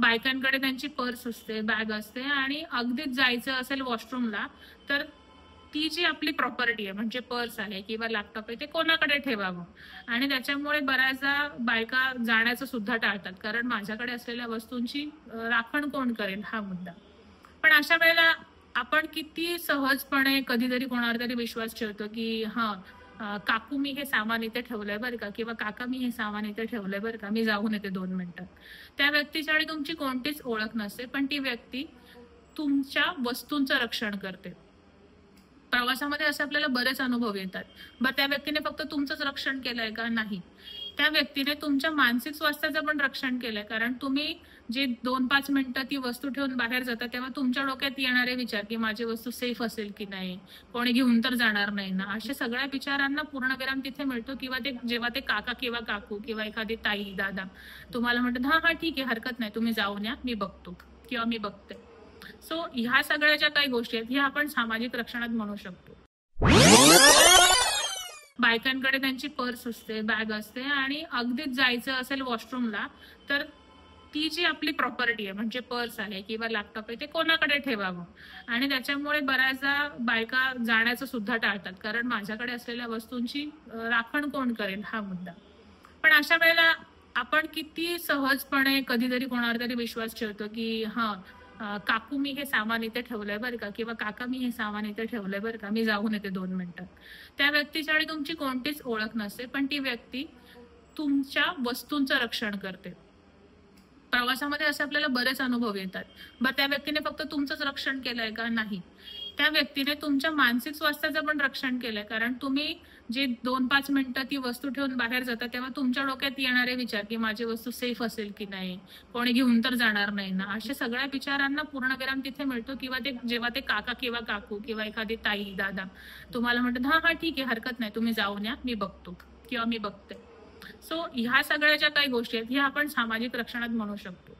बायकांकडे त्यांची पर्स असते, बॅग असते आणि अगदीच जायचं असेल वॉशरूमला तर ती जी आपली प्रॉपर्टी आहे म्हणजे पर्स आहे किंवा लॅपटॉप आहे ते कोणाकडे ठेवावं. आणि त्याच्यामुळे बऱ्याचदा बायका जाण्याचं सुद्धा टाळतात, कारण माझ्याकडे असलेल्या वस्तूंची राखण कोण करेल हा मुद्दा. पण अशा वेळेला आपण किती सहजपणे कधीतरी कोणावर तरी विश्वास ठेवतो की काकू मी हे सामान इथे ठेवलंय बरं का, किंवा काका मी हे सामान इथे ठेवलंय बरं का, मी जाऊन येते 2 मिनिटात. त्या व्यक्तीच्या आणि तुमची कोणतीच ओळख नसते, पण ती व्यक्ती तुमच्या वस्तूंचं रक्षण करते. प्रवासामध्ये असे आपल्याला बरेच अनुभव येतात. बरं, त्या व्यक्तीने फक्त तुमचंच रक्षण केलंय का? नाही. त्या व्यक्तीने तुमच्या मानसिक स्वास्थ्याचं पण रक्षण केलंय, कारण तुम्ही जे 2-5 मिनिटं ती वस्तू ठेवून बाहेर जाता तेव्हा तुमच्या डोक्यात येणारे विचार की माझी वस्तू सेफ असेल की नाही, कोणी घेऊन तर जाणार नाही ना, अशा सगळ्या विचारांना पूर्णविराम तिथे मिळतो. किंवा ते जेव्हा ते काका किंवा काकू किंवा एखादी ताई दादा तुम्हाला म्हणतात, हा हा ठीक आहे, हरकत नाही, तुम्ही जाऊन या, मी बघतो किंवा मी बघते. सो ह्या सगळ्या ज्या काही गोष्टी आहेत ह्या आपण सामाजिक रक्षणात म्हणू शकतो. बायकांकडे त्यांची पर्स असते, बॅग असते आणि अगदीच जायचं असेल वॉशरूमला तर ती जी आपली प्रॉपर्टी आहे म्हणजे पर्स आहे किंवा लॅपटॉप आहे ते कोणाकडे ठेवावं. आणि त्याच्यामुळे बऱ्याचदा बायका जाण्याचं सुद्धा टाळतात, कारण माझ्याकडे असलेल्या वस्तूंची राखण कोण करेल हा मुद्दा. पण अशा वेळेला आपण किती सहजपणे कधीतरी कोणावर तरी विश्वास ठेवतो की काकू मी हे सामान इथे ठेवलंय बरं का, किंवा काका मी हे सामान इथे ठेवलंय बरं का, मी जाऊन येते 2 मिनिटात. त्या व्यक्तीच्या आणि तुमची कोणतीच ओळख नसते, पण ती व्यक्ती तुमच्या वस्तूंचं रक्षण करते. प्रवासामध्ये असे आपल्याला बरेच अनुभव येतात. बरं, त्या व्यक्तीने फक्त तुमचंच रक्षण केलंय का? नाही. त्या व्यक्तीने तुमच्या मानसिक स्वास्थ्याचं पण रक्षण केलंय, कारण तुम्ही जे 2-5 मिनिटं ती वस्तू ठेवून बाहेर जाता तेव्हा तुमच्या डोक्यात येणारे विचार की माझी वस्तू सेफ असेल की नाही, कोणी घेऊन तर जाणार नाही ना, अशा सगळ्या विचारांना पूर्णविराम तिथे मिळतो. किंवा ते जेव्हा ते काका किंवा काकू किंवा एखादी ताई दादा तुम्हाला म्हणतात, हा हा ठीक आहे, हरकत नाही, तुम्ही जाऊन या, मी बघतो किंवा मी बघते. सो ह्या सगळ्या ज्या काही गोष्टी आहेत ह्या आपण सामाजिक रक्षणात म्हणू शकतो.